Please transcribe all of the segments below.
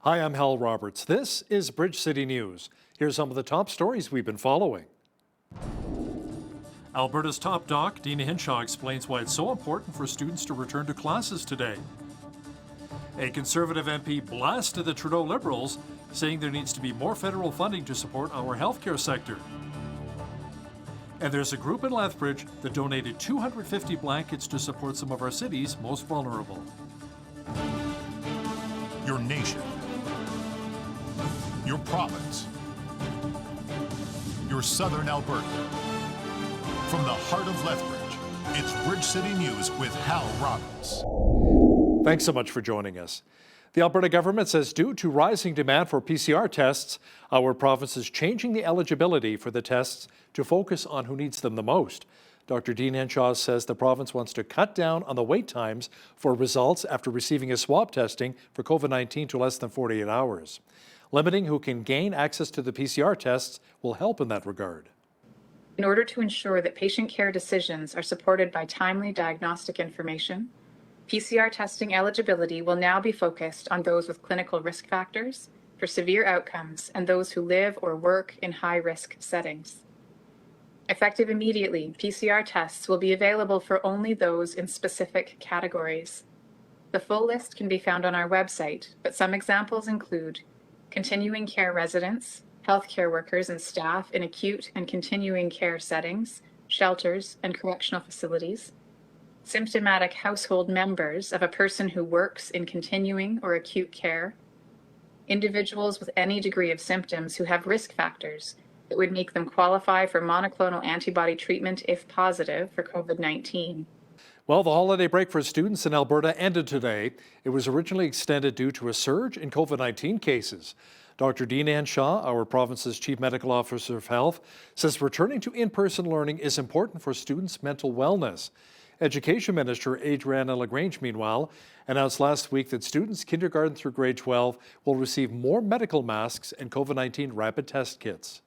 Hi, I'm Hal Roberts. This is Bridge City News. Here's some of the top stories we've been following. Alberta's top doc, Dean Hinshaw, explains why it's so important for students to return to classes today. A Conservative MP blasted the Trudeau Liberals, saying there needs to be more federal funding to support our healthcare sector. And there's a group in Lethbridge that donated 250 blankets to support some of our city's most vulnerable. Your nation, your province, your southern Alberta. From the heart of Lethbridge, it's Bridge City News with Hal Roberts. Thanks so much for joining us. The Alberta government says due to rising demand for PCR tests, our province is changing the eligibility for the tests to focus on who needs them the most. Dr. Dean Hinshaw says the province wants to cut down on the wait times for results after receiving a swab testing for COVID-19 to less than 48 hours. Limiting who can gain access to the PCR tests will help in that regard. In order to ensure that patient care decisions are supported by timely diagnostic information, PCR testing eligibility will now be focused on those with clinical risk factors for severe outcomes and those who live or work in high-risk settings. Effective immediately, PCR tests will be available for only those in specific categories. The full list can be found on our website, but some examples include continuing care residents, healthcare workers and staff in acute and continuing care settings, shelters, and correctional facilities, symptomatic household members of a person who works in continuing or acute care, individuals with any degree of symptoms who have risk factors that would make them qualify for monoclonal antibody treatment if positive for COVID-19. Well, the holiday break for students in Alberta ended today. It was originally extended due to a surge in COVID-19 cases. Dr. Dean Hinshaw, our province's Chief Medical Officer of Health, says returning to in-person learning is important for students' mental wellness. Education Minister Adriana LaGrange, meanwhile, announced last week that students kindergarten through grade 12 will receive more medical masks and COVID-19 rapid test kits.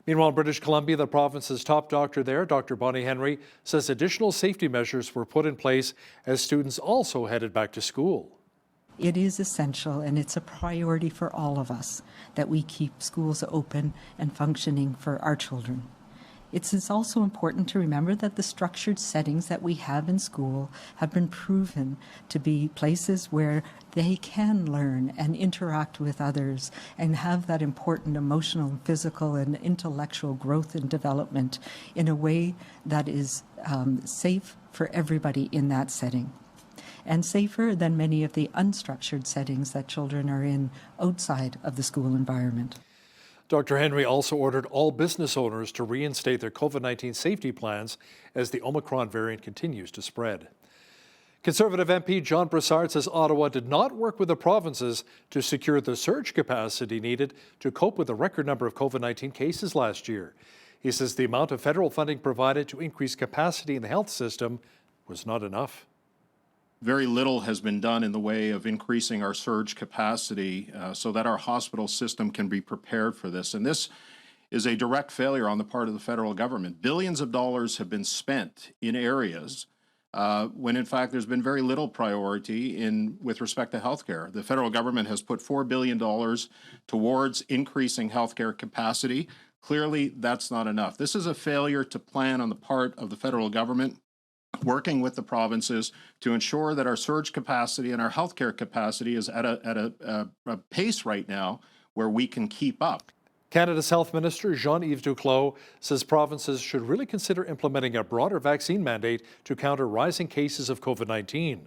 Meanwhile, in British Columbia, the province's top doctor there, Dr. Bonnie Henry, says additional safety measures were put in place as students also headed back to school. It is essential, and it's a priority for all of us, that we keep schools open and functioning for our children. It's also important to remember that the structured settings that we have in school have been proven to be places where they can learn and interact with others and have that important emotional, physical, and intellectual growth and development in a way that is safe for everybody in that setting, and safer than many of the unstructured settings that children are in outside of the school environment. Dr. Henry also ordered all business owners to reinstate their COVID-19 safety plans as the Omicron variant continues to spread. Conservative MP John Brassard says Ottawa did not work with the provinces to secure the surge capacity needed to cope with the record number of COVID-19 cases last year. He says the amount of federal funding provided to increase capacity in the health system was not enough. Very little has been done in the way of increasing our surge capacity so that our hospital system can be prepared for this. And this is a direct failure on the part of the federal government. Billions of dollars have been spent in areas when in fact there's been very little priority with respect to healthcare. The federal government has put $4 billion towards increasing healthcare capacity. Clearly, that's not enough. This is a failure to plan on the part of the federal government, working with the provinces to ensure that our surge capacity and our healthcare capacity is at a pace right now where we can keep up. Canada's Health Minister Jean-Yves Duclos says provinces should really consider implementing a broader vaccine mandate to counter rising cases of COVID-19.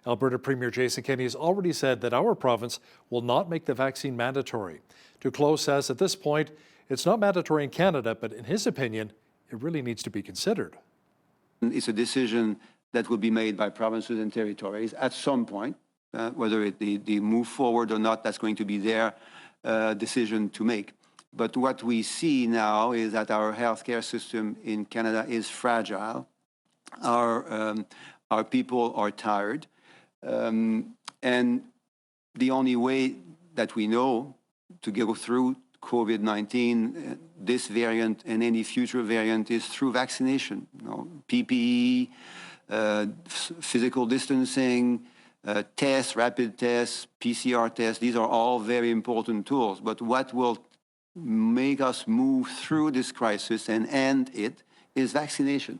Alberta Premier Jason Kenney has already said that our province will not make the vaccine mandatory. Duclos says at this point, it's not mandatory in Canada, but in his opinion, it really needs to be considered. It's a decision that will be made by provinces and territories at some point. Whether they move forward or not, that's going to be their decision to make. But what we see now is that our healthcare system in Canada is fragile. Our people are tired. And the only way that we know to go through COVID-19, this variant and any future variant, is through vaccination. PPE, physical distancing, tests, rapid tests, PCR tests, these are all very important tools. But what will make us move through this crisis and end it is vaccination.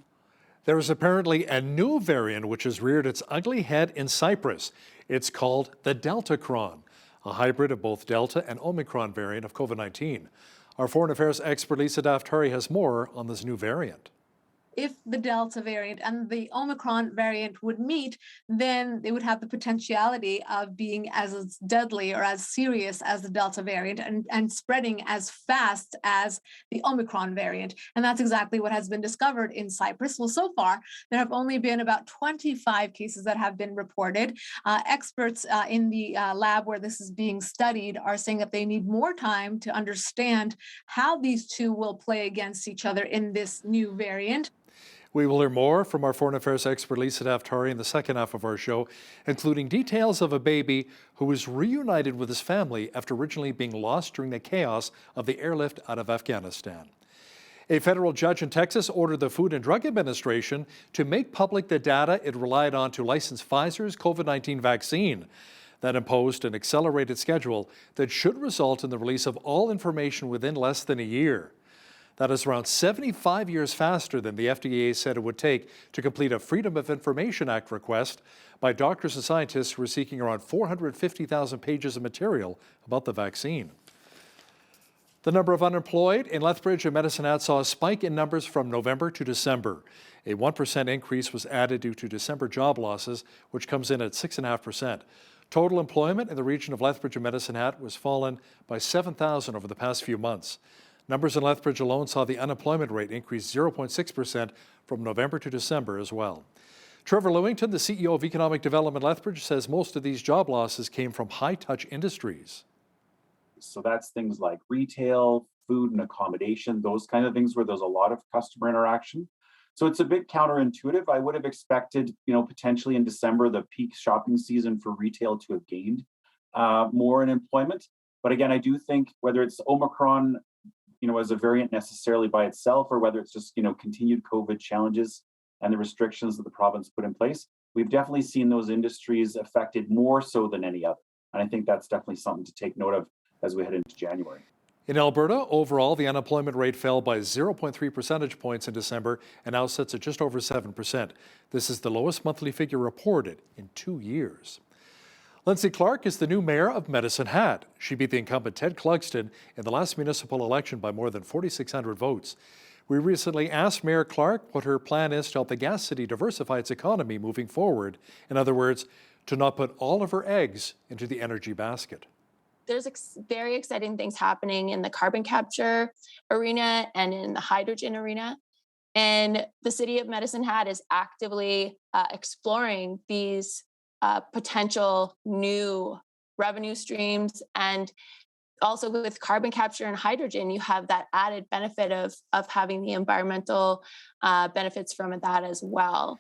There is apparently a new variant which has reared its ugly head in Cyprus. It's called the Deltacron, a hybrid of both Delta and Omicron variant of COVID-19. Our foreign affairs expert Lisa Daftari has more on this new variant. If the Delta variant and the Omicron variant would meet, then they would have the potentiality of being as deadly or as serious as the Delta variant and spreading as fast as the Omicron variant. And that's exactly what has been discovered in Cyprus. Well, so far, there have only been about 25 cases that have been reported. Experts in the lab where this is being studied are saying that they need more time to understand how these two will play against each other in this new variant. We will hear more from our foreign affairs expert Lisa Daftari in the second half of our show, including details of a baby who was reunited with his family after originally being lost during the chaos of the airlift out of Afghanistan. A federal judge in Texas ordered the Food and Drug Administration to make public the data it relied on to license Pfizer's COVID-19 vaccine. That imposed an accelerated schedule that should result in the release of all information within less than a year. That is around 75 years faster than the FDA said it would take to complete a Freedom of Information Act request by doctors and scientists who are seeking around 450,000 pages of material about the vaccine. The number of unemployed in Lethbridge and Medicine Hat saw a spike in numbers from November to December. A 1% increase was added due to December job losses, which comes in at 6.5%. Total employment in the region of Lethbridge and Medicine Hat was fallen by 7,000 over the past few months. Numbers in Lethbridge alone saw the unemployment rate increase 0.6% from November to December as well. Trevor Lewington, the CEO of Economic Development Lethbridge, says most of these job losses came from high-touch industries. So that's things like retail, food and accommodation, those kind of things where there's a lot of customer interaction. So it's a bit counterintuitive. I would have expected, potentially in December, the peak shopping season for retail to have gained more in employment. But again, I do think whether it's Omicron, as a variant necessarily by itself, or whether it's just, continued COVID challenges and the restrictions that the province put in place, we've definitely seen those industries affected more so than any other. And I think that's definitely something to take note of as we head into January. In Alberta, overall, the unemployment rate fell by 0.3 percentage points in December and now sits at just over 7%. This is the lowest monthly figure reported in 2 years. Lindsay Clark is the new mayor of Medicine Hat. She beat the incumbent Ted Clugston in the last municipal election by more than 4,600 votes. We recently asked Mayor Clark what her plan is to help the gas city diversify its economy moving forward. In other words, to not put all of her eggs into the energy basket. There's very exciting things happening in the carbon capture arena and in the hydrogen arena. And the city of Medicine Hat is actively exploring these potential new revenue streams. And also with carbon capture and hydrogen, you have that added benefit of having the environmental benefits from that as well.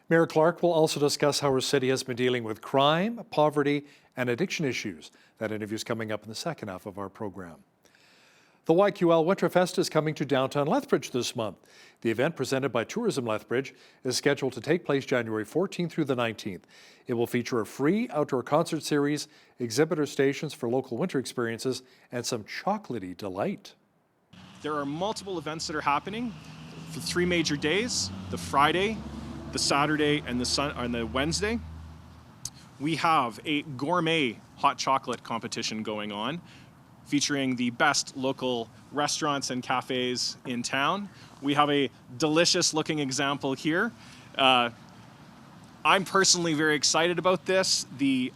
Mayor Clark will also discuss how her city has been dealing with crime, poverty, and addiction issues. That interview is coming up in the second half of our program. The YQL Winterfest is coming to downtown Lethbridge this month. The event, presented by Tourism Lethbridge, is scheduled to take place January 14th through the 19th. It will feature a free outdoor concert series, exhibitor stations for local winter experiences, and some chocolatey delight. There are multiple events that are happening for 3 major days: the Friday, the Saturday, and the Wednesday. We have a gourmet hot chocolate competition going on, featuring the best local restaurants and cafes in town. We have a delicious looking example here. I'm personally very excited about this. The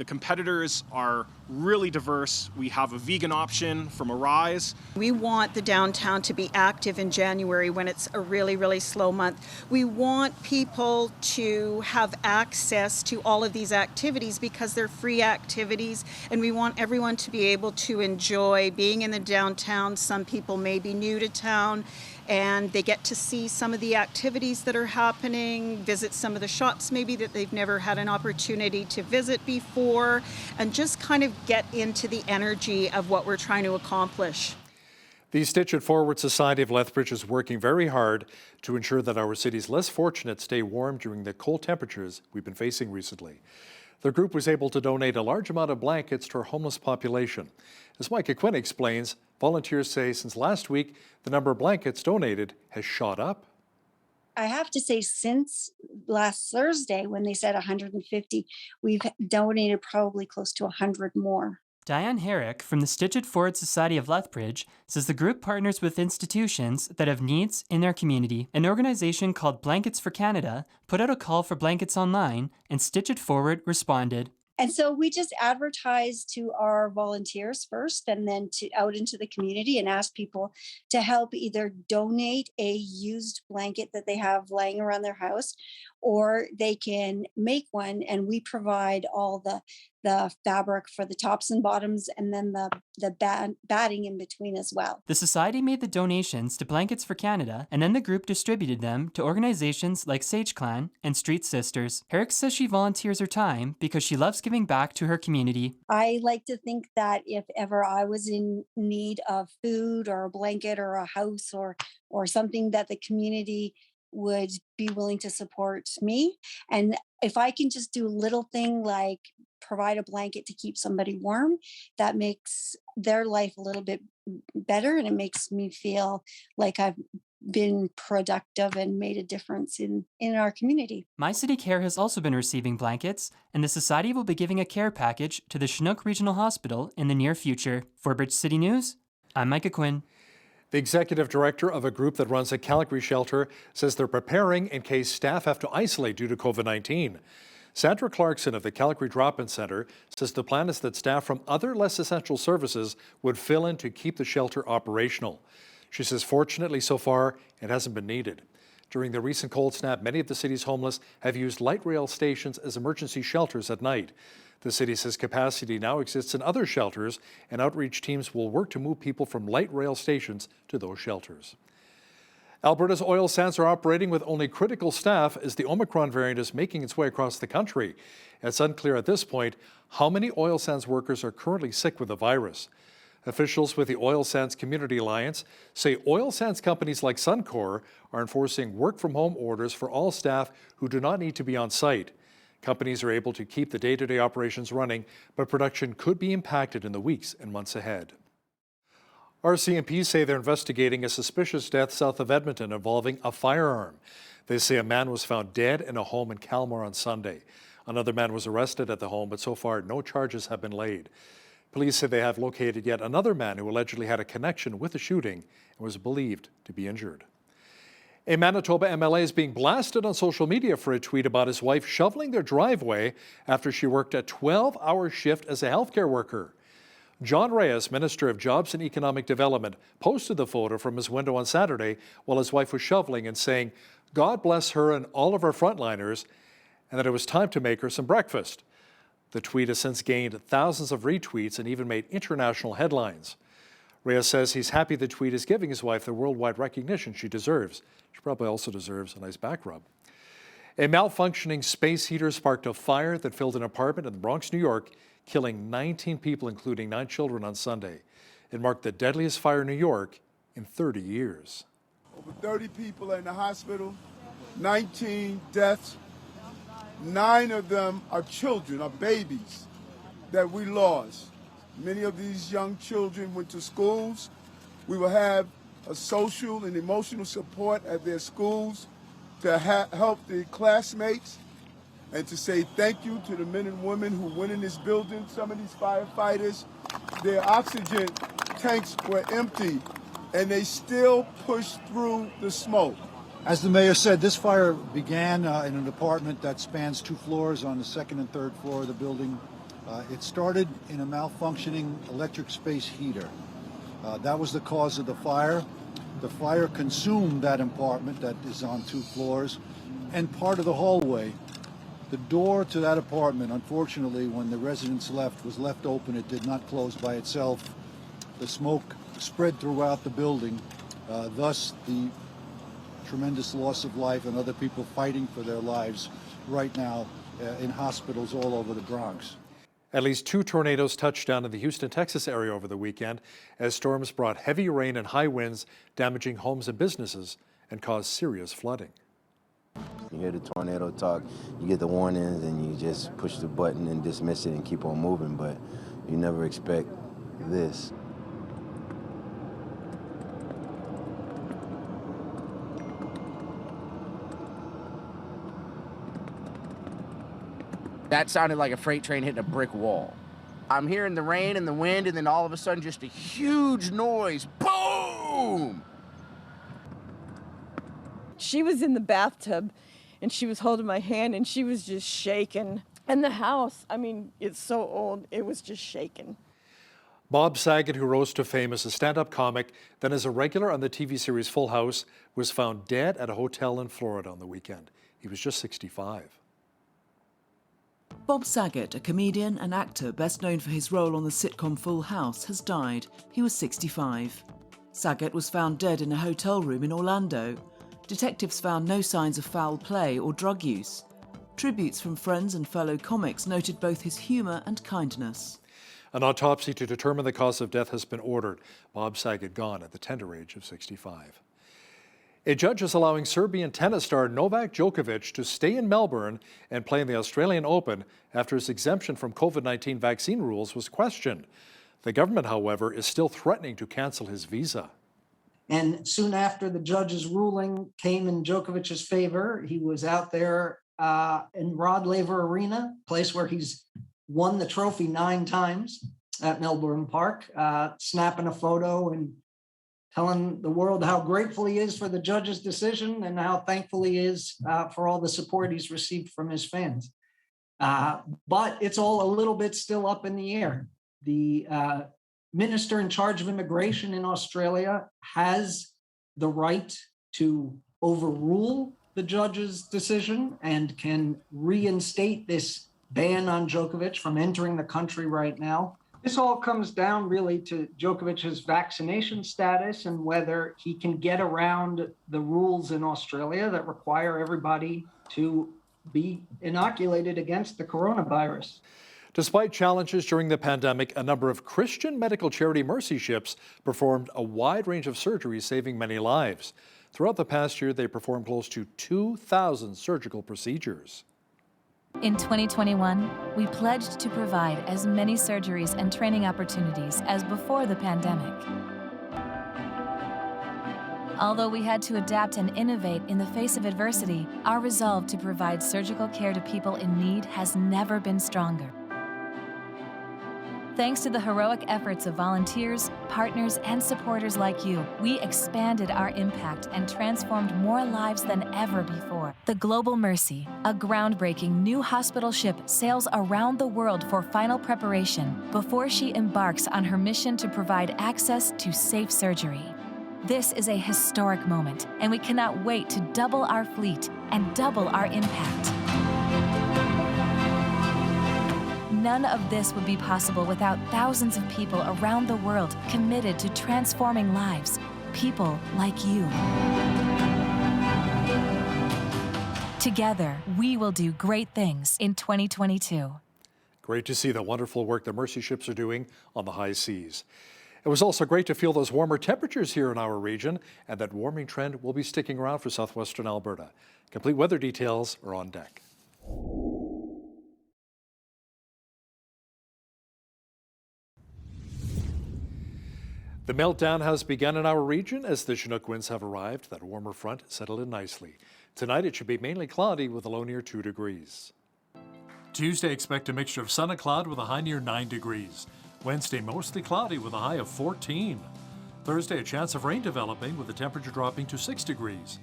competitors are really diverse. We have a vegan option from Arise. We want the downtown to be active in January when it's a really, really slow month. We want people to have access to all of these activities because they're free activities, and we want everyone to be able to enjoy being in the downtown. Some people may be new to town, and they get to see some of the activities that are happening, visit some of the shops maybe that they've never had an opportunity to visit before, and just kind of get into the energy of what we're trying to accomplish. The Stitch It Forward Society of Lethbridge is working very hard to ensure that our city's less fortunate stay warm during the cold temperatures we've been facing recently. The group was able to donate a large amount of blankets to our homeless population. As Micah Quinn explains, volunteers say since last week, the number of blankets donated has shot up. I have to say, since last Thursday, when they said 150, we've donated probably close to 100 more. Diane Herrick from the Stitch It Forward Society of Lethbridge says the group partners with institutions that have needs in their community. An organization called Blankets for Canada put out a call for blankets online, and Stitch It Forward responded. And so we just advertised to our volunteers first and then out into the community and asked people to help either donate a used blanket that they have laying around their house, or they can make one, and we provide all the fabric for the tops and bottoms and then the batting in between as well. The society made the donations to Blankets for Canada, and then the group distributed them to organizations like Sage Clan and Street Sisters. Herrick says she volunteers her time because she loves giving back to her community. I like to think that if ever I was in need of food or a blanket or a house or something, that the community would be willing to support me. And if I can just do a little thing like provide a blanket to keep somebody warm, that makes their life a little bit better, and it makes me feel like I've been productive and made a difference in our community. My City Care has also been receiving blankets, and the Society will be giving a care package to the Chinook Regional Hospital in the near future. For Bridge City News, I'm Micah Quinn. The executive director of a group that runs a Calgary shelter says they're preparing in case staff have to isolate due to COVID-19. Sandra Clarkson of the Calgary Drop-In Centre says the plan is that staff from other less essential services would fill in to keep the shelter operational. She says fortunately so far it hasn't been needed. During the recent cold snap, many of the city's homeless have used light rail stations as emergency shelters at night. The city says capacity now exists in other shelters, and outreach teams will work to move people from light rail stations to those shelters. Alberta's oil sands are operating with only critical staff as the Omicron variant is making its way across the country. It's unclear at this point how many oil sands workers are currently sick with the virus. Officials with the Oil Sands Community Alliance say oil sands companies like Suncor are enforcing work-from-home orders for all staff who do not need to be on site. Companies are able to keep the day-to-day operations running, but production could be impacted in the weeks and months ahead. RCMP say they're investigating a suspicious death south of Edmonton involving a firearm. They say a man was found dead in a home in Calmore on Sunday. Another man was arrested at the home, but so far no charges have been laid. Police say they have located yet another man who allegedly had a connection with the shooting and was believed to be injured. A Manitoba MLA is being blasted on social media for a tweet about his wife shoveling their driveway after she worked a 12-hour shift as a healthcare worker. John Reyes, Minister of Jobs and Economic Development, posted the photo from his window on Saturday while his wife was shoveling and saying, "God bless her and all of our frontliners," and that it was time to make her some breakfast. The tweet has since gained thousands of retweets and even made international headlines. Reyes says he's happy the tweet is giving his wife the worldwide recognition she deserves. She probably also deserves a nice back rub. A malfunctioning space heater sparked a fire that filled an apartment in the Bronx, New York, killing 19 people, including 9 children, on Sunday. It marked the deadliest fire in New York in 30 years. Over 30 people are in the hospital, 19 deaths. 9 of them are children, are babies that we lost. Many of these young children went to schools. We will have a social and emotional support at their schools to help the classmates and to say thank you to the men and women who went in this building. Some of these firefighters, their oxygen tanks were empty and they still pushed through the smoke. As the mayor said, this fire began in an apartment that spans 2 floors on the 2nd and 3rd floor of the building. It started in a malfunctioning electric space heater. That was the cause of the fire. The fire consumed that apartment that is on 2 floors and part of the hallway. The door to that apartment, unfortunately, when the residents left, was left open. It did not close by itself. The smoke spread throughout the building, thus the tremendous loss of life and other people fighting for their lives right now in hospitals all over the Bronx. At least 2 tornadoes touched down in the Houston, Texas area over the weekend as storms brought heavy rain and high winds, damaging homes and businesses and caused serious flooding. You hear the tornado talk, you get the warnings, and you just push the button and dismiss it and keep on moving, but you never expect this. That sounded like a freight train hitting a brick wall. I'm hearing the rain and the wind, and then all of a sudden just a huge noise. Boom! She was in the bathtub, and she was holding my hand, and she was just shaking. And the house, I mean, it's so old, it was just shaking. Bob Saget, who rose to fame as a stand-up comic, then as a regular on the TV series Full House, was found dead at a hotel in Florida on the weekend. He was just 65. Bob Saget, a comedian and actor best known for his role on the sitcom Full House, has died. He was 65. Saget was found dead in a hotel room in Orlando. Detectives found no signs of foul play or drug use. Tributes from friends and fellow comics noted both his humour and kindness. An autopsy to determine the cause of death has been ordered. Bob Saget gone at the tender age of 65. A judge is allowing Serbian tennis star Novak Djokovic to stay in Melbourne and play in the Australian Open after his exemption from COVID-19 vaccine rules was questioned. The government, however, is still threatening to cancel his visa. And soon after the judge's ruling came in Djokovic's favor, he was out there in Rod Laver Arena, place where he's won the trophy 9 times at Melbourne Park, snapping a photo and telling the world how grateful he is for the judge's decision and how thankful he is for all the support he's received from his fans. But it's all a little bit still up in the air. The minister in charge of immigration in Australia has the right to overrule the judge's decision and can reinstate this ban on Djokovic from entering the country right now. This all comes down really to Djokovic's vaccination status and whether he can get around the rules in Australia that require everybody to be inoculated against the coronavirus. Despite challenges during the pandemic, a number of Christian medical charity mercy ships performed a wide range of surgeries, saving many lives. Throughout the past year, they performed close to 2,000 surgical procedures. In 2021, we pledged to provide as many surgeries and training opportunities as before the pandemic. Although we had to adapt and innovate in the face of adversity, our resolve to provide surgical care to people in need has never been stronger. Thanks to the heroic efforts of volunteers, partners, and supporters like you, we expanded our impact and transformed more lives than ever before. The Global Mercy, a groundbreaking new hospital ship, sails around the world for final preparation before she embarks on her mission to provide access to safe surgery. This is a historic moment, and we cannot wait to double our fleet and double our impact. None of this would be possible without thousands of people around the world committed to transforming lives, people like you. Together, we will do great things in 2022. Great to see the wonderful work the mercy ships are doing on the high seas. It was also great to feel those warmer temperatures here in our region, and that warming trend will be sticking around for southwestern Alberta. Complete weather details are on deck. The meltdown has begun in our region as the Chinook winds have arrived. That warmer front settled in nicely. Tonight it should be mainly cloudy with a low near 2 degrees. Tuesday, expect a mixture of sun and cloud with a high near 9 degrees. Wednesday, mostly cloudy with a high of 14. Thursday, a chance of rain developing with the temperature dropping to 6 degrees.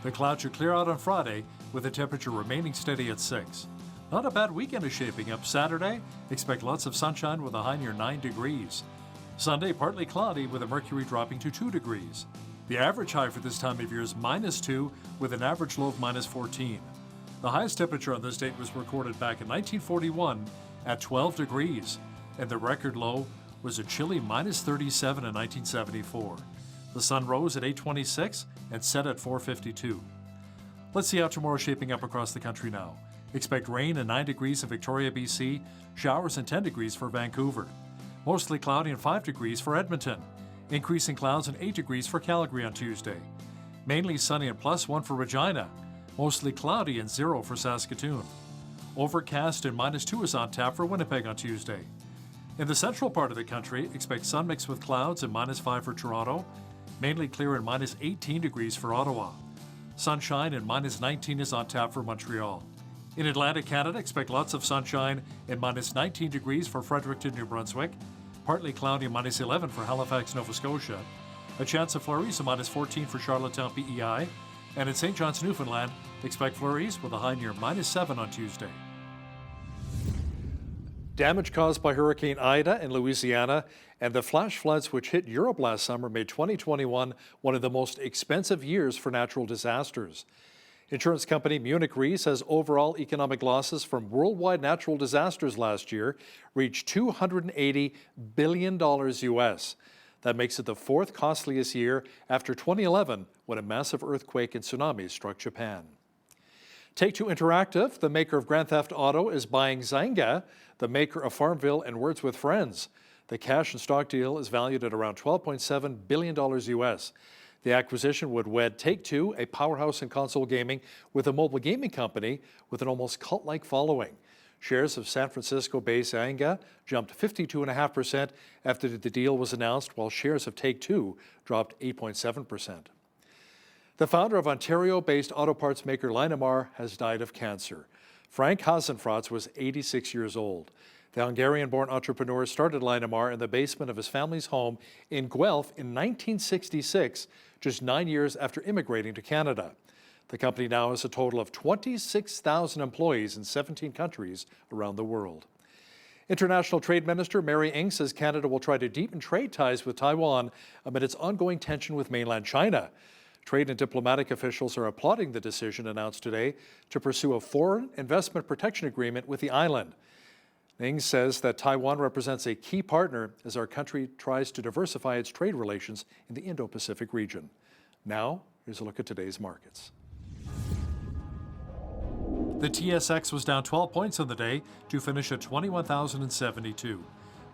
The clouds should clear out on Friday with the temperature remaining steady at 6. Not a bad weekend is shaping up. Saturday, expect lots of sunshine with a high near 9 degrees. Sunday, partly cloudy with the mercury dropping to 2 degrees. The average high for this time of year is -2 with an average low of -14. The highest temperature on this date was recorded back in 1941 at 12 degrees, and the record low was a chilly -37 in 1974. The sun rose at 8:26 and set at 4:52. Let's see how tomorrow's shaping up across the country now. Expect rain and 9 degrees in Victoria, BC, showers and 10 degrees for Vancouver. Mostly cloudy and 5 degrees for Edmonton. Increasing clouds and 8 degrees for Calgary on Tuesday. Mainly sunny and +1 for Regina. Mostly cloudy and 0 for Saskatoon. Overcast and -2 is on tap for Winnipeg on Tuesday. In the central part of the country, expect sun mixed with clouds and -5 for Toronto. Mainly clear and -18 degrees for Ottawa. Sunshine and -19 is on tap for Montreal. In Atlantic Canada, expect lots of sunshine and -19 degrees for Fredericton, New Brunswick. Partly cloudy and -11 for Halifax, Nova Scotia. A chance of flurries and -14 for Charlottetown, PEI. And in St. John's, Newfoundland, expect flurries with a high near -7 on Tuesday. Damage caused by Hurricane Ida in Louisiana and the flash floods which hit Europe last summer made 2021 one of the most expensive years for natural disasters. Insurance company Munich Re says overall economic losses from worldwide natural disasters last year reached $280 billion US. That makes it the fourth costliest year after 2011, when a massive earthquake and tsunami struck Japan. Take-Two Interactive, the maker of Grand Theft Auto, is buying Zynga, the maker of Farmville and Words with Friends. The cash and stock deal is valued at around $12.7 billion US. The acquisition would wed Take-Two, a powerhouse in console gaming, with a mobile gaming company with an almost cult-like following. Shares of San Francisco-based Zynga jumped 52.5% after the deal was announced, while shares of Take-Two dropped 8.7%. The founder of Ontario-based auto parts maker Linamar has died of cancer. Frank Hasenfratz was 86 years old. The Hungarian-born entrepreneur started Linamar in the basement of his family's home in Guelph in 1966, just 9 years after immigrating to Canada. The company now has a total of 26,000 employees in 17 countries around the world. International Trade Minister Mary Ng says Canada will try to deepen trade ties with Taiwan amid its ongoing tension with mainland China. Trade and diplomatic officials are applauding the decision announced today to pursue a foreign investment protection agreement with the island. Ng says that Taiwan represents a key partner as our country tries to diversify its trade relations in the Indo-Pacific region. Now, here's a look at today's markets. The TSX was down 12 points on the day to finish at 21,072.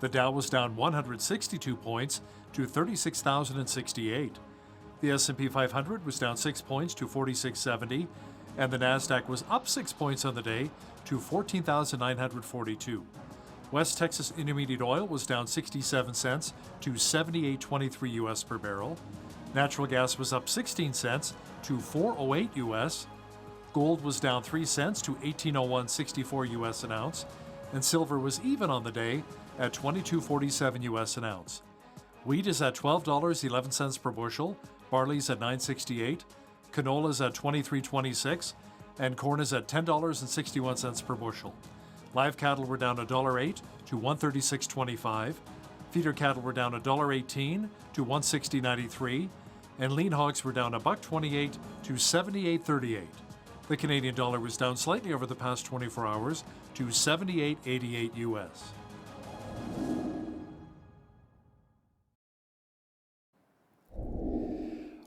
The Dow was down 162 points to 36,068. The S&P 500 was down 6 points to 4670, and the Nasdaq was up 6 points on the day to 14,942. West Texas Intermediate Oil was down 67 cents to 78.23 US per barrel. Natural gas was up 16 cents to 4.08 US. Gold was down 3 cents to 18.0164 US an ounce, and silver was even on the day at 22.47 US an ounce. Wheat is at $12.11 per bushel, barley's at $9.68, canola's at $23.26, and corn is at $10.61 per bushel. Live cattle were down $1.08 to $136.25. Feeder cattle were down $1.18 to $160.93, and lean hogs were down $1.28 to $78.38. The Canadian dollar was down slightly over the past 24 hours to 78.88 US.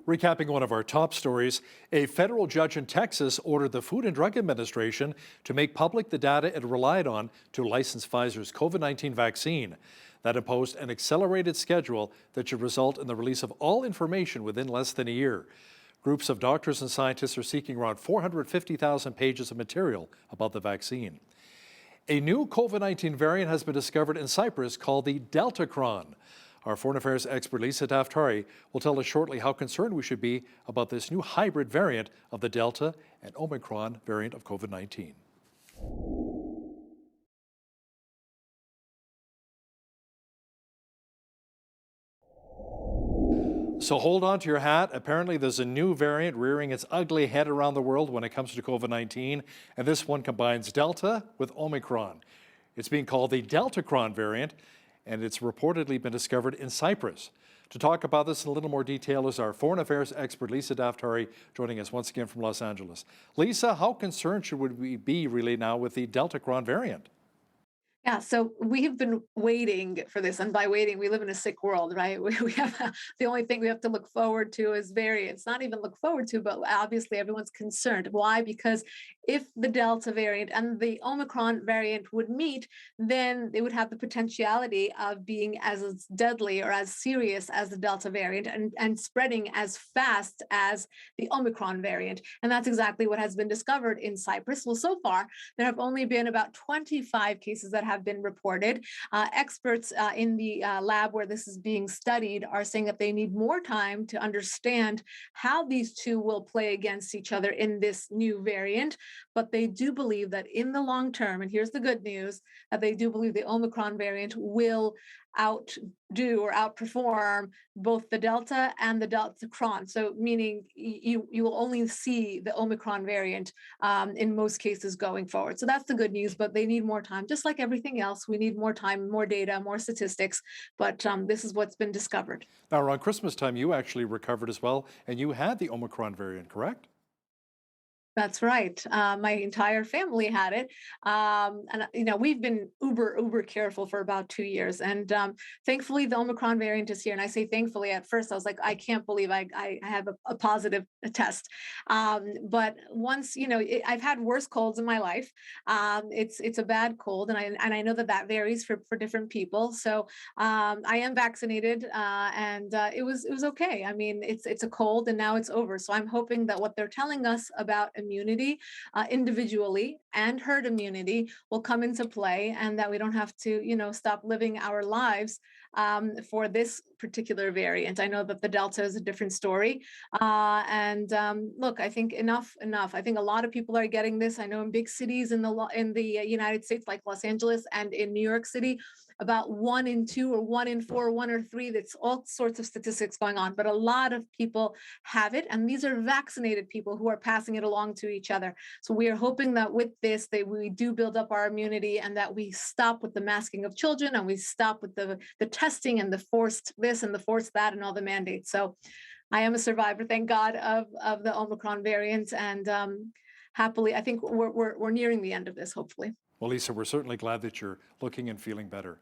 Recapping one of our top stories, a federal judge in Texas ordered the Food and Drug Administration to make public the data it relied on to license Pfizer's COVID-19 vaccine. That imposed an accelerated schedule that should result in the release of all information within less than a year. Groups of doctors and scientists are seeking around 450,000 pages of material about the vaccine. A new COVID-19 variant has been discovered in Cyprus called the Deltacron. Our foreign affairs expert Lisa Daftari will tell us shortly how concerned we should be about this new hybrid variant of the Delta and Omicron variant of COVID-19. So hold on to your hat. Apparently there's a new variant rearing its ugly head around the world when it comes to COVID-19, and this one combines Delta with Omicron. It's being called the Deltacron variant, and it's reportedly been discovered in Cyprus. To talk about this in a little more detail is our foreign affairs expert, Lisa Daftari, joining us once again from Los Angeles. Lisa, how concerned should we be really now with the Deltacron variant? Yeah, so we have been waiting for this, and by waiting, we live in a sick world, right? We have the only thing we have to look forward to is variants. Not even look forward to, but obviously everyone's concerned. Why? Because if the Delta variant and the Omicron variant would meet, then they would have the potentiality of being as deadly or as serious as the Delta variant and spreading as fast as the Omicron variant. And that's exactly what has been discovered in Cyprus. Well, so far, there have only been about 25 cases that have been reported. Experts in the lab where this is being studied are saying that they need more time to understand how these two will play against each other in this new variant. But they do believe that in the long term, and here's the good news, that they do believe the Omicron variant will outdo or outperform both the Delta and the Deltacron. So meaning you will only see the Omicron variant in most cases going forward. So that's the good news, but they need more time. Just like everything else, we need more time, more data, more statistics, but this is what's been discovered. Now, around Christmas time, you actually recovered as well, and you had the Omicron variant, correct? That's right. My entire family had it. And, we've been uber careful for about 2 years. And thankfully, the Omicron variant is here. And I say thankfully, at first, I was like, I can't believe I have a positive test. But once, I've had worse colds in my life. It's a bad cold. And I know that varies for different people. So I am vaccinated and it was okay. I mean, it's a cold and now it's over. So I'm hoping that what they're telling us about immunity individually and herd immunity will come into play, and that we don't have to stop living our lives for this particular variant. I know that the Delta is a different story, and look, I think enough. I think a lot of people are getting this. I know in big cities in the United States, like Los Angeles and in New York City, about 1 in 2 or 1 in 4, 1 or 3. That's all sorts of statistics going on, but a lot of people have it, and these are vaccinated people who are passing it along to each other. So we are hoping that with this, that we do build up our immunity, and that we stop with the masking of children, and we stop with the testing and the forced this and the forced that and all the mandates. So I am a survivor, thank God, of the Omicron variant, and happily, I think we're nearing the end of this, hopefully. Well, Lisa, we're certainly glad that you're looking and feeling better.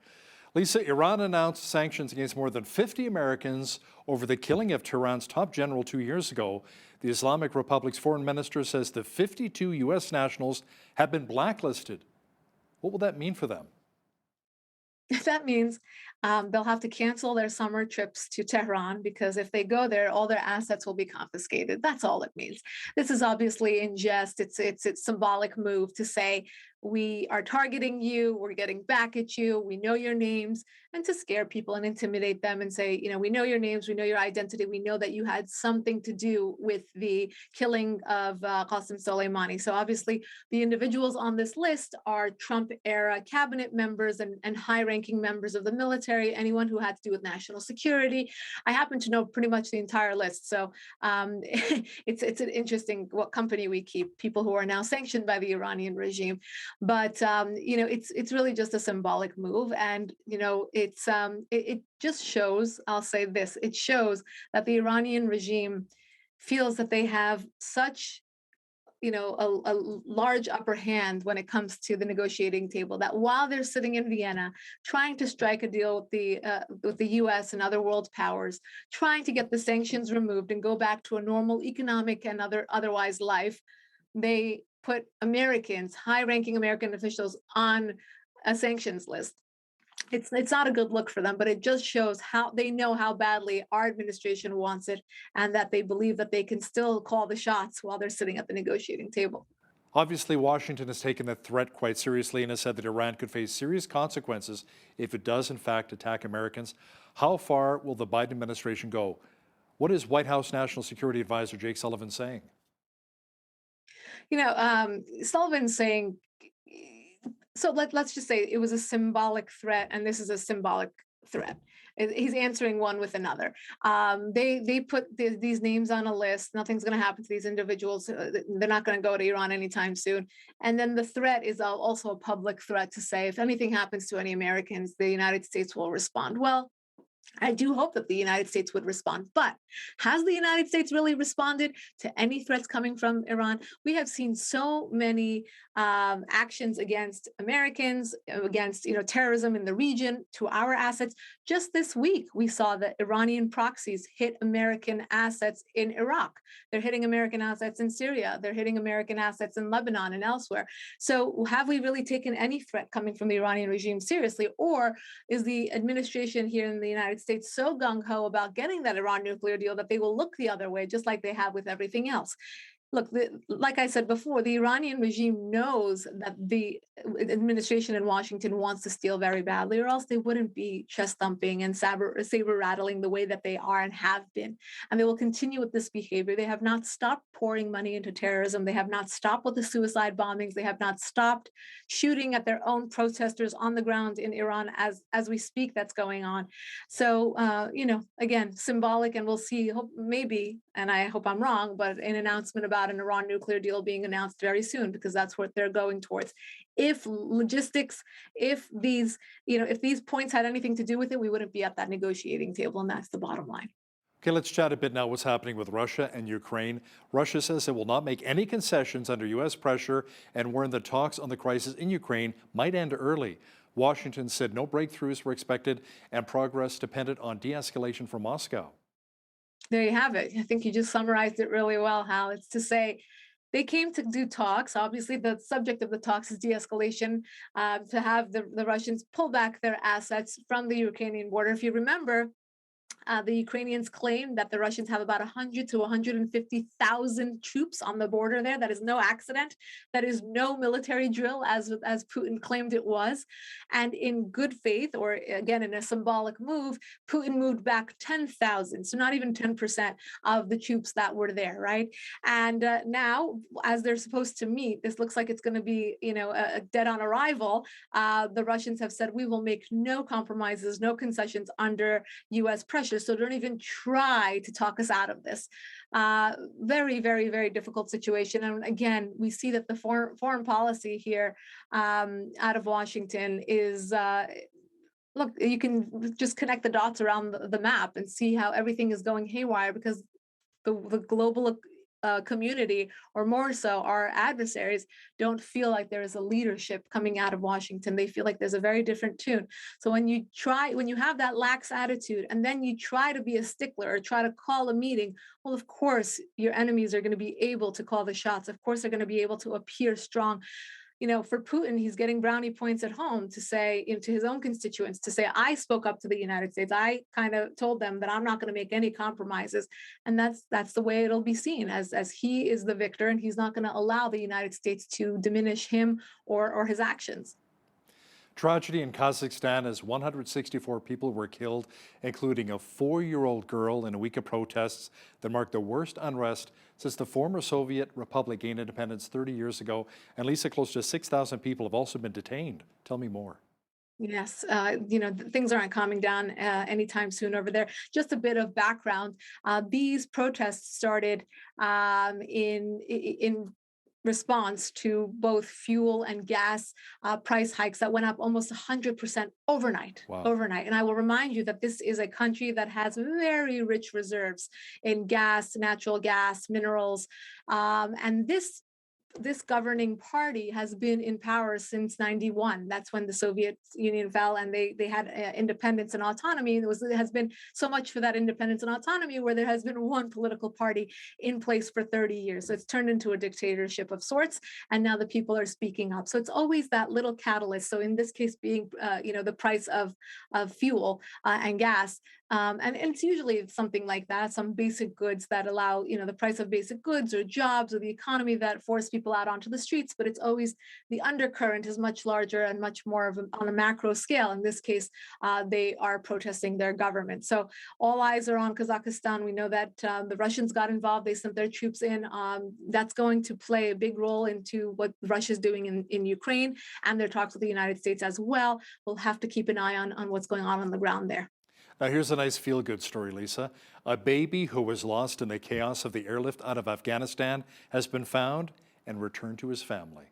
Lisa, Iran announced sanctions against more than 50 Americans over the killing of Tehran's top general 2 years ago. The Islamic Republic's foreign minister says the 52 U.S. nationals have been blacklisted. What will that mean for them? That means they'll have to cancel their summer trips to Tehran, because if they go there, all their assets will be confiscated. That's all it means. This is obviously in jest. It's a symbolic move to say, we are targeting you, we're getting back at you, we know your names, and to scare people and intimidate them and say, we know your names, we know your identity, we know that you had something to do with the killing of Qasem Soleimani. So obviously the individuals on this list are Trump-era cabinet members and high-ranking members of the military, anyone who had to do with national security. I happen to know pretty much the entire list. So it's an interesting what company we keep, people who are now sanctioned by the Iranian regime. But it's really just a symbolic move, and it just shows. I'll say this: it shows that the Iranian regime feels that they have such a large upper hand when it comes to the negotiating table, that while they're sitting in Vienna trying to strike a deal with the US and other world powers, trying to get the sanctions removed and go back to a normal economic and otherwise life, they put Americans, high-ranking American officials, on a sanctions list. It's not a good look for them, but it just shows how they know how badly our administration wants it, and that they believe that they can still call the shots while they're sitting at the negotiating table. Obviously, Washington has taken the threat quite seriously and has said that Iran could face serious consequences if it does, in fact, attack Americans. How far will the Biden administration go? What is White House National Security Advisor Jake Sullivan saying? Sullivan's saying, so let's just say it was a symbolic threat, and this is a symbolic threat. He's answering one with another. They put these names on a list. Nothing's going to happen to these individuals. They're not going to go to Iran anytime soon. And then the threat is also a public threat to say, if anything happens to any Americans, the United States will respond. Well, I do hope that the United States would respond. But has the United States really responded to any threats coming from Iran? We have seen so many actions against Americans, against terrorism in the region, to our assets. Just this week, we saw that Iranian proxies hit American assets in Iraq. They're hitting American assets in Syria. They're hitting American assets in Lebanon and elsewhere. So have we really taken any threat coming from the Iranian regime seriously? Or is the administration here in the United States so gung-ho about getting that Iran nuclear deal that they will look the other way, just like they have with everything else? Look, like I said before, the Iranian regime knows that the administration in Washington wants to steal very badly, or else they wouldn't be chest thumping and saber rattling the way that they are and have been. And they will continue with this behavior. They have not stopped pouring money into terrorism. They have not stopped with the suicide bombings. They have not stopped shooting at their own protesters on the ground in Iran as we speak. That's going on. So, again, symbolic, and we'll see, maybe, and I hope I'm wrong, but an announcement about an Iran nuclear deal being announced very soon, because that's what they're going towards. If logistics, if these points had anything to do with it, we wouldn't be at that negotiating table, and that's the bottom line. Okay, let's chat a bit now what's happening with Russia and Ukraine. Russia says it will not make any concessions under U.S. pressure and warned that talks on the crisis in Ukraine might end early. Washington said no breakthroughs were expected and progress depended on de-escalation from Moscow. There you have it. I think you just summarized it really well, Hal. It's to say they came to do talks. Obviously, the subject of the talks is de-escalation, to have the Russians pull back their assets from the Ukrainian border. If you remember, the Ukrainians claim that the Russians have about 100 to 150,000 troops on the border there. That is no accident. That is no military drill, as Putin claimed it was. And in good faith, or again, in a symbolic move, Putin moved back 10,000, so not even 10% of the troops that were there, right? And now, as they're supposed to meet, this looks like it's going to be, a dead-on arrival. The Russians have said, we will make no compromises, no concessions under U.S. pressure. So don't even try to talk us out of this. Very, very, very difficult situation. And again, we see that the foreign policy here out of Washington is, look, you can just connect the dots around the map and see how everything is going haywire, because the global community, or more so our adversaries, don't feel like there is a leadership coming out of Washington. They feel like there's a very different tune. So when you have that lax attitude and then you try to be a stickler or try to call a meeting, well, of course, your enemies are going to be able to call the shots. Of course, they're going to be able to appear strong. For Putin, he's getting brownie points at home to say, to his own constituents, to say, I spoke up to the United States. I kind of told them that I'm not going to make any compromises. And that's the way it'll be seen, as he is the victor, and he's not going to allow the United States to diminish him or his actions. Tragedy in Kazakhstan as 164 people were killed, including a 4-year-old girl, in a week of protests that marked the worst unrest since the former Soviet republic gained independence 30 years ago. And Lisa, close to 6,000 people have also been detained. Tell me more. Yes, things aren't calming down anytime soon over there. Just a bit of background. These protests started in response to both fuel and gas price hikes that went up almost 100% overnight. Wow. Overnight. And I will remind you that this is a country that has very rich reserves in gas, natural gas, minerals, and this governing party has been in power since 91. That's when the Soviet Union fell and they had independence and autonomy. It has been so much for that independence and autonomy, where there has been one political party in place for 30 years. So it's turned into a dictatorship of sorts. And now the people are speaking up. So it's always that little catalyst. So in this case being, the price of fuel and gas. And it's usually something like that, some basic goods that allow, the price of basic goods or jobs or the economy that force people out onto the streets. But it's always the undercurrent is much larger and much more on a macro scale. In this case, they are protesting their government. So all eyes are on Kazakhstan. We know that the Russians got involved. They sent their troops in. That's going to play a big role into what Russia's doing in Ukraine and their talks with the United States as well. We'll have to keep an eye on what's going on the ground there. Now here's a nice feel-good story, Lisa. A baby who was lost in the chaos of the airlift out of Afghanistan has been found and returned to his family.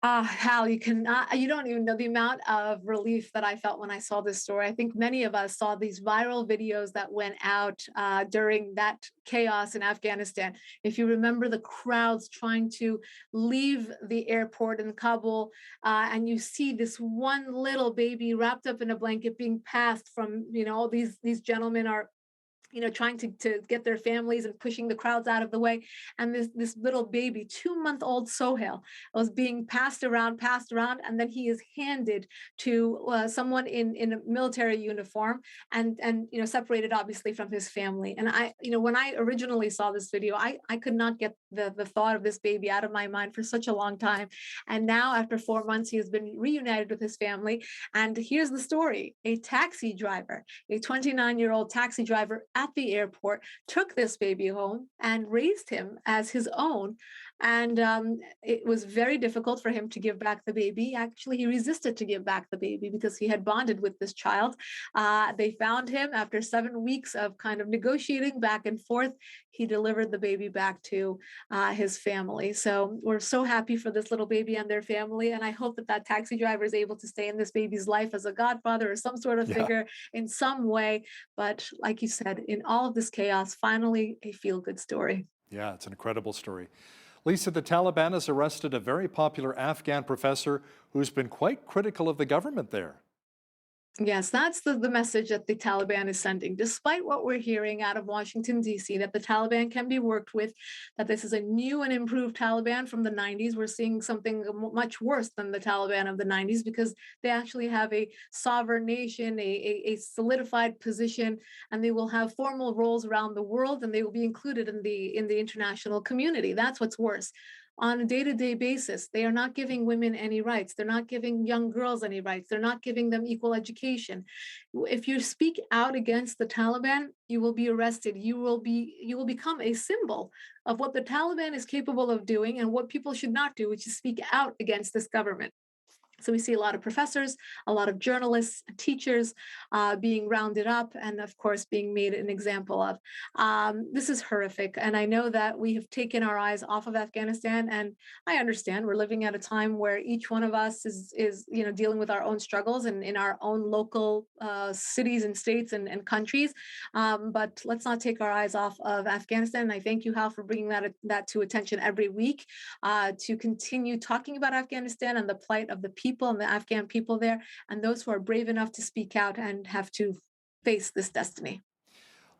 Hal, you don't even know the amount of relief that I felt when I saw this story. I think many of us saw these viral videos that went out during that chaos in Afghanistan. If you remember the crowds trying to leave the airport in Kabul, and you see this one little baby wrapped up in a blanket being passed from, all these gentlemen are trying to get their families and pushing the crowds out of the way. And this little baby, 2-month-old Sohail, was being passed around, and then he is handed to someone in a military uniform and separated obviously from his family. And when I originally saw this video, I could not get the thought of this baby out of my mind for such a long time. And now after 4 months, he has been reunited with his family. And here's the story. A taxi driver, a 29-year-old taxi driver at the airport, took this baby home and raised him as his own. And it was very difficult for him to give back the baby. Actually, he resisted to give back the baby because he had bonded with this child. They found him after 7 weeks of kind of negotiating back and forth. He delivered the baby back to his family. So we're so happy for this little baby and their family. And I hope that taxi driver is able to stay in this baby's life as a godfather or some sort of figure in some way. But like you said, in all of this chaos, finally a feel-good story. Yeah, it's an incredible story. Lisa, the Taliban has arrested a very popular Afghan professor who's been quite critical of the government there. Yes, that's the message that the Taliban is sending. Despite what we're hearing out of Washington, D.C., that the Taliban can be worked with, that this is a new and improved Taliban from the 90s, we're seeing something much worse than the Taliban of the 90s because they actually have a sovereign nation, a solidified position, and they will have formal roles around the world, and they will be included in the international community. That's what's worse. On a day-to-day basis, they are not giving women any rights. They're not giving young girls any rights. They're not giving them equal education. If you speak out against the Taliban, you will be arrested. You will become a symbol of what the Taliban is capable of doing and what people should not do, which is speak out against this government. So we see a lot of professors, a lot of journalists, teachers being rounded up and, of course, being made an example of. This is horrific. And I know that we have taken our eyes off of Afghanistan. And I understand we're living at a time where each one of us is dealing with our own struggles and in our own local cities and states and countries. But let's not take our eyes off of Afghanistan. And I thank you, Hal, for bringing that to attention every week to continue talking about Afghanistan and the plight of the people and the Afghan people there, and those who are brave enough to speak out and have to face this destiny.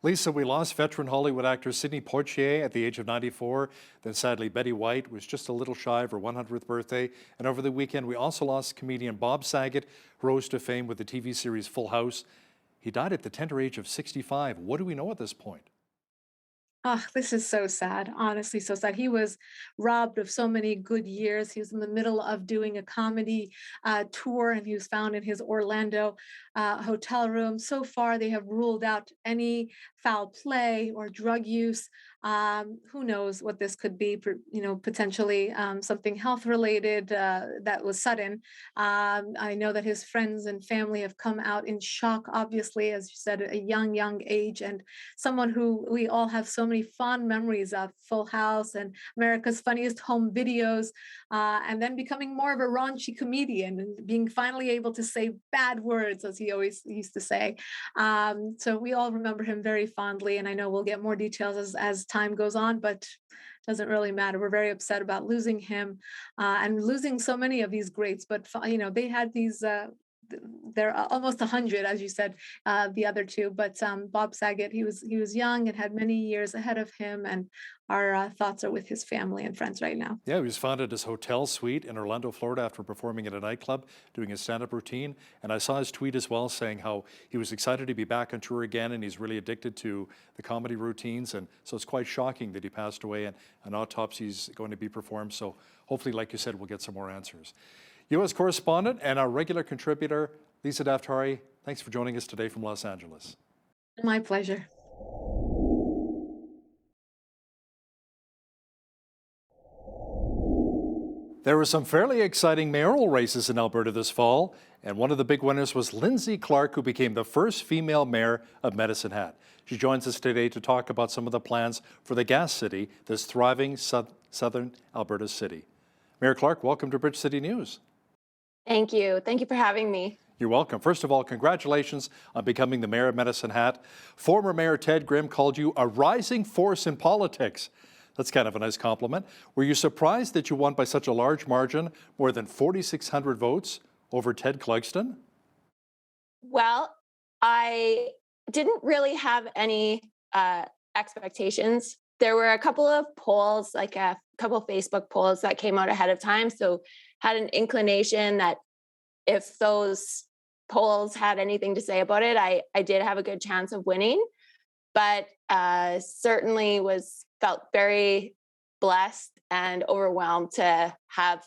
Lisa, we lost veteran Hollywood actor Sidney Poitier at the age of 94. Then sadly, Betty White was just a little shy of her 100th birthday. And over the weekend, we also lost comedian Bob Saget, who rose to fame with the TV series Full House. He died at the tender age of 65. What do we know at this point? Oh, this is so sad, honestly, so sad. He was robbed of so many good years. He was in the middle of doing a comedy tour, and he was found in his Orlando hotel room. So far, they have ruled out any foul play or drug use. Who knows what this could be, potentially something health related that was sudden. I know that his friends and family have come out in shock, obviously, as you said, at a young age, and someone who we all have so many fond memories of, Full House and America's Funniest Home Videos, and then becoming more of a raunchy comedian and being finally able to say bad words, as he always used to say. So we all remember him very fondly, and I know we'll get more details as time goes on, but it doesn't really matter. We're very upset about losing him and losing so many of these greats, but they had these they're almost 100, as you said, the other two. But Bob Saget, he was young and had many years ahead of him, and our thoughts are with his family and friends right now. Yeah, he was found at his hotel suite in Orlando, Florida, after performing at a nightclub, doing his stand-up routine. And I saw his tweet as well, saying how he was excited to be back on tour again, and he's really addicted to the comedy routines. And so it's quite shocking that he passed away, and an autopsy is going to be performed. So hopefully, like you said, we'll get some more answers. U.S. correspondent and our regular contributor, Lisa Daftari, thanks for joining us today from Los Angeles. My pleasure. There were some fairly exciting mayoral races in Alberta this fall, and one of the big winners was Lindsay Clark, who became the first female mayor of Medicine Hat. She joins us today to talk about some of the plans for the gas city, this thriving southern Alberta city. Mayor Clark, welcome to Bridge City News. Thank you. Thank you for having me. You're welcome. First of all, congratulations on becoming the mayor of Medicine Hat. Former Mayor Ted Grimm called you a rising force in politics. That's kind of a nice compliment. Were you surprised that you won by such a large margin, more than 4,600 votes over Ted Clugston? Well, I didn't really have any expectations. There were a couple of polls, like a couple of Facebook polls that came out ahead of time. So had an inclination that if those polls had anything to say about it, I did have a good chance of winning, but certainly felt very blessed and overwhelmed to have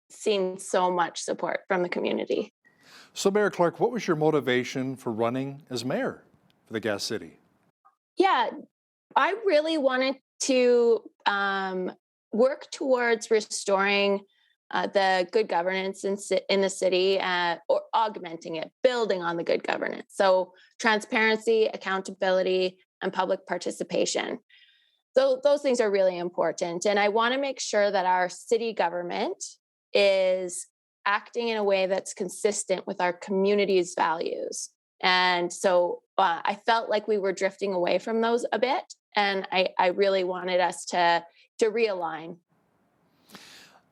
seen so much support from the community. So Mayor Clark, what was your motivation for running as mayor for the Gas City? Yeah, I really wanted to work towards restoring the good governance in the city, or augmenting it, building on the good governance. So transparency, accountability, and public participation. So those things are really important. And I want to make sure that our city government is acting in a way that's consistent with our community's values. And so I felt like we were drifting away from those a bit. And I really wanted us to realign.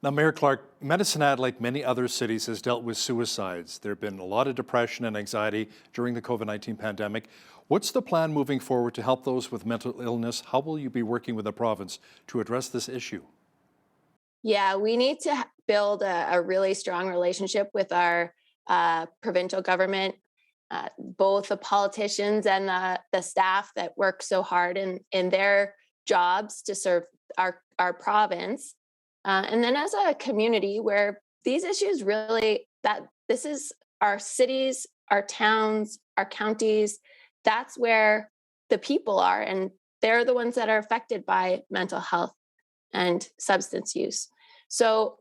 Now, Mayor Clark, Medicine Hat, like many other cities, has dealt with suicides. There have been a lot of depression and anxiety during the COVID-19 pandemic. What's the plan moving forward to help those with mental illness? How will you be working with the province to address this issue? Yeah, we need to build a really strong relationship with our provincial government, both the politicians and the staff that work so hard in their jobs to serve our province. And then as a community where these issues really, this is our cities, our towns, our counties, that's where the people are, and they're the ones that are affected by mental health and substance use. So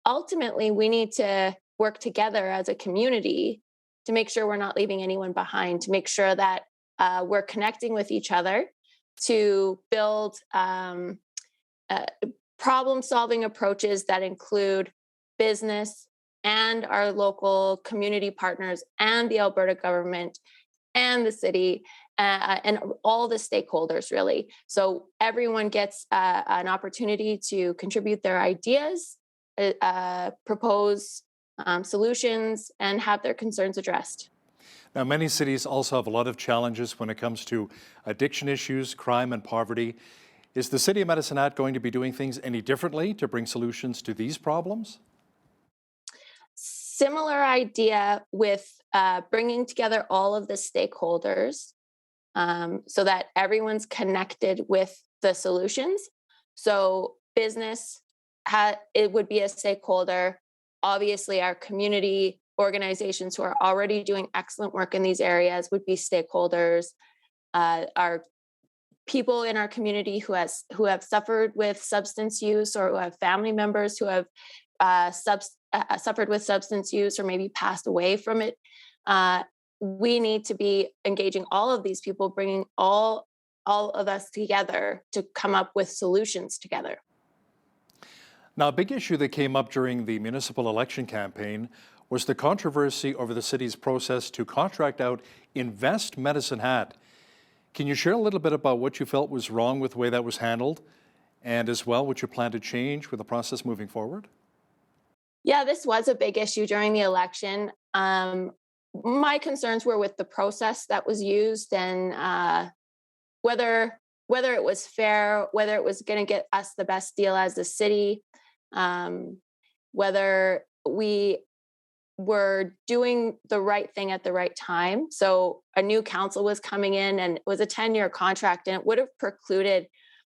ultimately, we need to work together as a community to make sure we're not leaving anyone behind, to make sure that we're connecting with each other to build problem-solving approaches that include business and our local community partners and the Alberta government and the city and all the stakeholders, really. So everyone gets an opportunity to contribute their ideas, propose solutions, and have their concerns addressed. Now, many cities also have a lot of challenges when it comes to addiction issues, crime, and poverty. Is the City of Medicine Hat going to be doing things any differently to bring solutions to these problems? Similar idea with bringing together all of the stakeholders so that everyone's connected with the solutions. So business, it would be a stakeholder. Obviously, our community organizations who are already doing excellent work in these areas would be stakeholders. Our people in our community who have suffered with substance use, or who have family members who have suffered with substance use or maybe passed away from it. We need to be engaging all of these people, bringing all of us together to come up with solutions together. Now, a big issue that came up during the municipal election campaign was the controversy over the city's process to contract out Invest Medicine Hat. Can you share a little bit about what you felt was wrong with the way that was handled, and as well what you plan to change with the process moving forward? Yeah, this was a big issue during the election. My concerns were with the process that was used, and whether it was fair, whether it was going to get us the best deal as a city, whether we were doing the right thing at the right time. So a new council was coming in, and it was a 10-year contract, and it would have precluded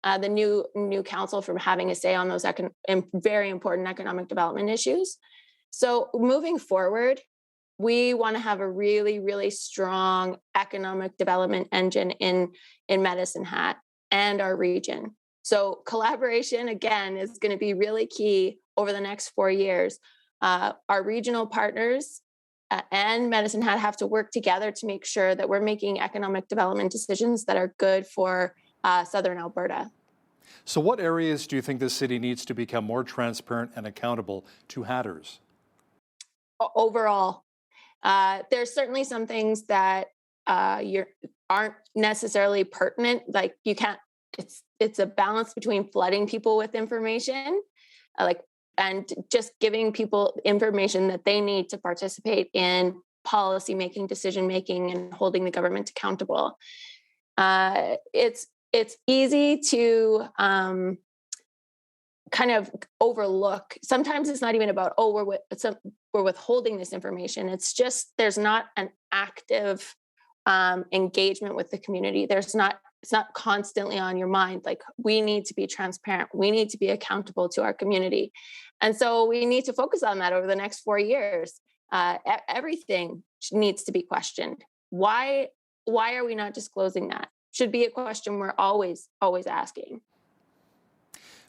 the new council from having a say on those very important economic development issues. So moving forward, we want to have a really, really strong economic development engine in Medicine Hat and our region. So collaboration, again, is going to be really key over the next 4 years. Our regional partners and Medicine Hat have to work together to make sure that we're making economic development decisions that are good for Southern Alberta. So what areas do you think the city needs to become more transparent and accountable to hatters? Overall, there's certainly some things that aren't necessarily pertinent. Like you can't. It's a balance between flooding people with information, and just giving people information that they need to participate in policy making, decision making, and holding the government accountable. It's easy to kind of overlook. Sometimes it's not even about, we're withholding this information. It's just there's not an active engagement with the community. It's not constantly on your mind. Like, we need to be transparent. We need to be accountable to our community. And so we need to focus on that over the next 4 years. Everything needs to be questioned. Why are we not disclosing that? Should be a question we're always asking.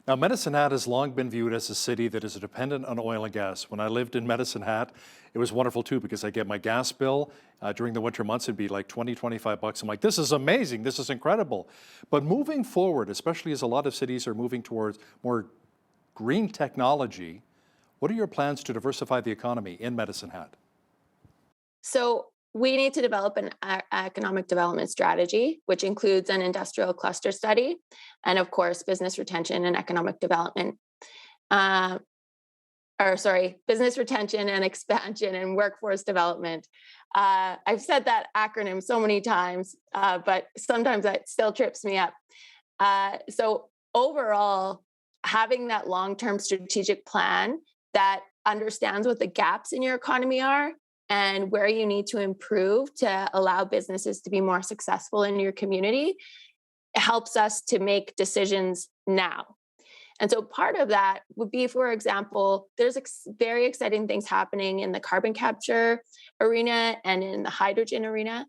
Now, Medicine Hat has long been viewed as a city that is dependent on oil and gas. When I lived in Medicine Hat, it was wonderful too, because I get my gas bill during the winter months, it'd be like $20-25. I'm like, this is amazing, this is incredible. But moving forward, especially as a lot of cities are moving towards more green technology, what are your plans to diversify the economy in Medicine Hat? So we need to develop an economic development strategy, which includes an industrial cluster study, and of course, business retention and economic development. Business retention and expansion and workforce development. I've said that acronym so many times, but sometimes that still trips me up. So overall, having that long-term strategic plan that understands what the gaps in your economy are and where you need to improve to allow businesses to be more successful in your community helps us to make decisions now. And so part of that would be, for example, there's very exciting things happening in the carbon capture arena and in the hydrogen arena.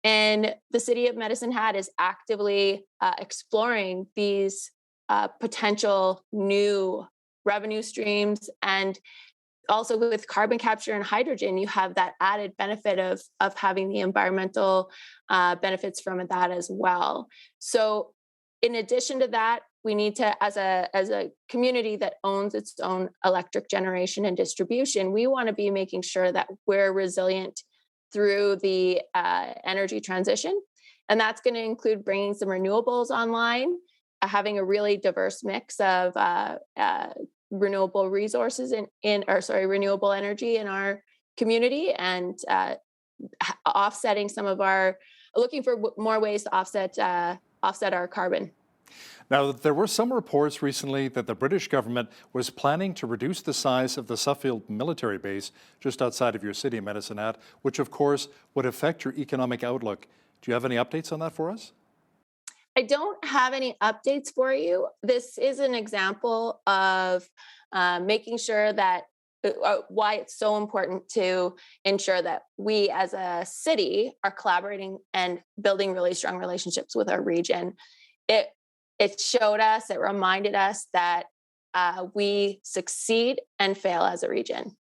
And the city of Medicine Hat is actively exploring these potential new revenue streams. And also with carbon capture and hydrogen, you have that added benefit of having the environmental benefits from that as well. So in addition to that, we need to, as a community that owns its own electric generation and distribution, we want to be making sure that we're resilient through the energy transition. And that's going to include bringing some renewables online, having a really diverse mix of renewable resources renewable energy in our community, and offsetting looking for more ways to offset our carbon. Now, there were some reports recently that the British government was planning to reduce the size of the Suffield military base just outside of your city, Medicine Hat, which of course would affect your economic outlook. Do you have any updates on that for us? I don't have any updates for you. This is an example of making sure that why it's so important to ensure that we as a city are collaborating and building really strong relationships with our region. It showed us, it reminded us that we succeed and fail as a region.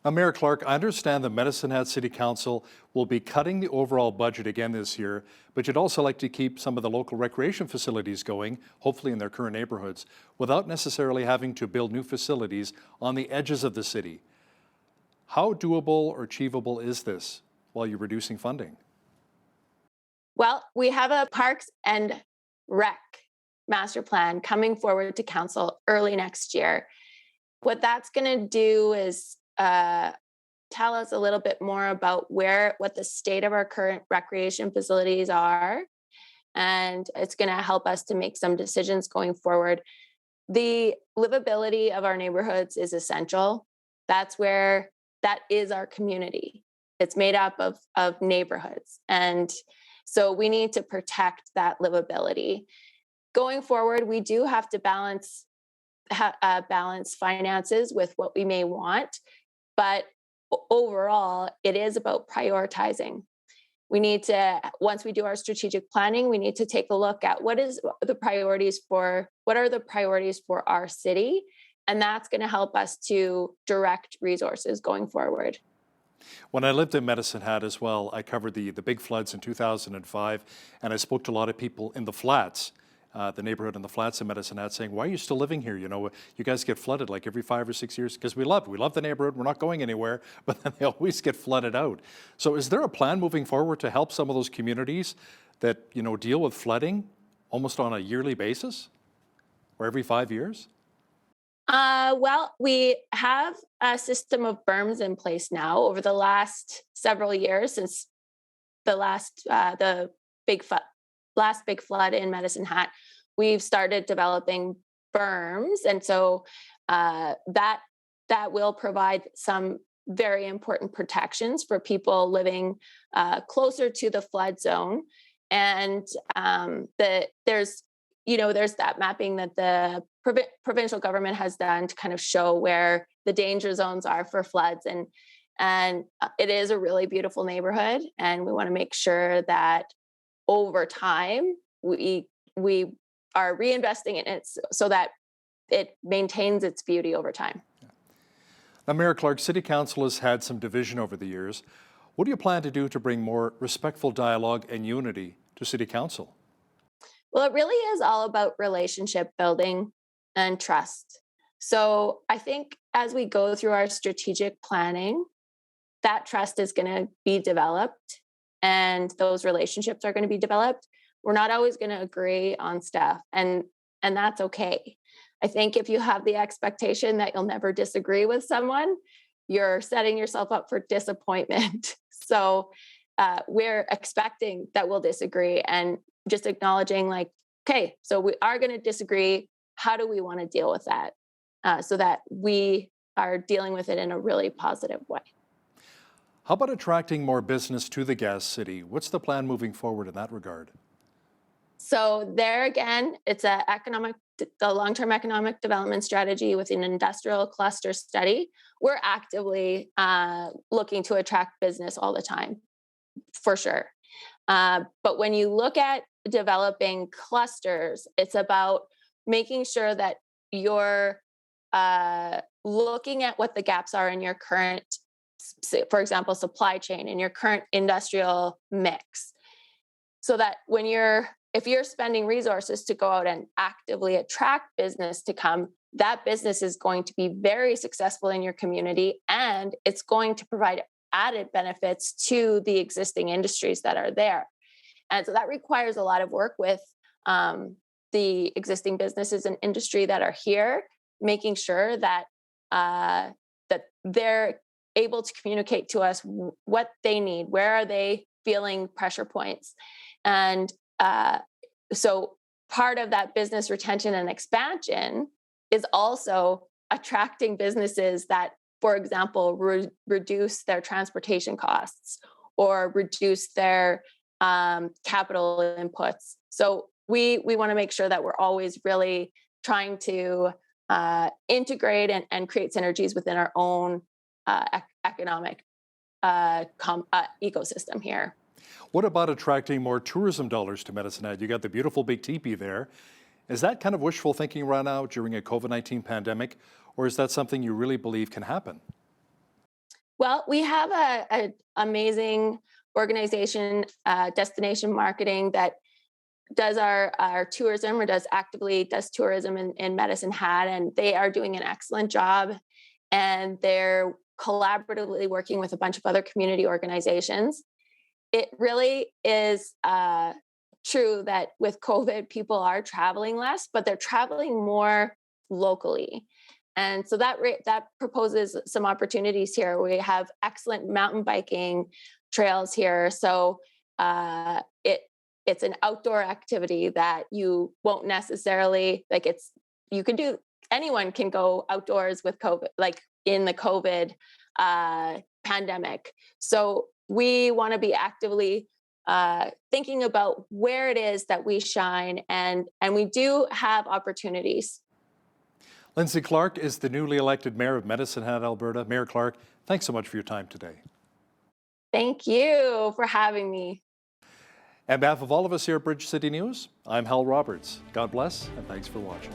Now, Mayor Clark, I understand the Medicine Hat City Council will be cutting the overall budget again this year, but you'd also like to keep some of the local recreation facilities going, hopefully in their current neighborhoods, without necessarily having to build new facilities on the edges of the city. How doable or achievable is this while you're reducing funding? Well, we have a Parks and Rec master plan coming forward to council early next year. What that's going to do is tell us a little bit more about what the state of our current recreation facilities are, and it's going to help us to make some decisions going forward. The livability of our neighborhoods is essential. That is our community. It's made up of neighborhoods, and so we need to protect that livability. Going forward, we do have to balance finances with what we may want, but overall, it is about prioritizing. We need to, once we do our strategic planning, we need to take a look at what are the priorities for our city, and that's going to help us to direct resources going forward. When I lived in Medicine Hat as well, I covered the big floods in 2005, and I spoke to a lot of people in the flats, the neighborhood in the flats in Medicine Hat, saying, why are you still living here? You know, you guys get flooded like every 5 or 6 years, because we love the neighborhood, we're not going anywhere, but then they always get flooded out. So is there a plan moving forward to help some of those communities that, you know, deal with flooding almost on a yearly basis or every 5 years? Well, we have a system of berms in place now over the last several years since the last big flood in Medicine Hat. We've started developing berms, and so that will provide some very important protections for people living closer to the flood zone. And there's that mapping that the provincial government has done to kind of show where the danger zones are for floods, and it is a really beautiful neighborhood, and we want to make sure that over time we are reinvesting in it so that it maintains its beauty over time. Now, Mayor Clark, City Council has had some division over the years. What do you plan to do to bring more respectful dialogue and unity to City Council? Well, it really is all about relationship building and trust. So I think as we go through our strategic planning, that trust is going to be developed and those relationships are going to be developed. We're not always going to agree on stuff, and that's okay. I think if you have the expectation that you'll never disagree with someone, you're setting yourself up for disappointment. So we're expecting that we'll disagree and just acknowledging like, okay, so we are going to disagree. How do we want to deal with that so that we are dealing with it in a really positive way? How about attracting more business to the gas city? What's the plan moving forward in that regard? So there again, it's the long-term economic development strategy with an industrial cluster study. We're actively looking to attract business all the time, for sure. But when you look at developing clusters, it's about making sure that you're looking at what the gaps are in your current, for example, supply chain, in your current industrial mix. So that if you're spending resources to go out and actively attract business to come, that business is going to be very successful in your community, and it's going to provide added benefits to the existing industries that are there. And so that requires a lot of work with the existing businesses and industry that are here, making sure that that they're able to communicate to us what they need, where are they feeling pressure points. And so part of that business retention and expansion is also attracting businesses that, for example, reduce their transportation costs or reduce their capital inputs. So we want to make sure that we're always really trying to integrate and create synergies within our own economic ecosystem here. What about attracting more tourism dollars to Medicine Hat? You got the beautiful big teepee there. Is that kind of wishful thinking right now during a COVID-19 pandemic, or is that something you really believe can happen? Well, we have an amazing organization, Destination Marketing, that does our tourism, or actively does tourism in Medicine Hat, and they are doing an excellent job. And they're collaboratively working with a bunch of other community organizations. It really is true that with COVID, people are traveling less, but they're traveling more locally. And so that proposes some opportunities here. We have excellent mountain biking trails here. So it's an outdoor activity that you won't necessarily, anyone can go outdoors with COVID, like in the COVID pandemic. So we want to be actively thinking about where it is that we shine, and we do have opportunities. Lindsay Clark is the newly elected mayor of Medicine Hat, Alberta. Mayor Clark, thanks so much for your time today. Thank you for having me. On behalf of all of us here at Bridge City News, I'm Hal Roberts. God bless, and thanks for watching.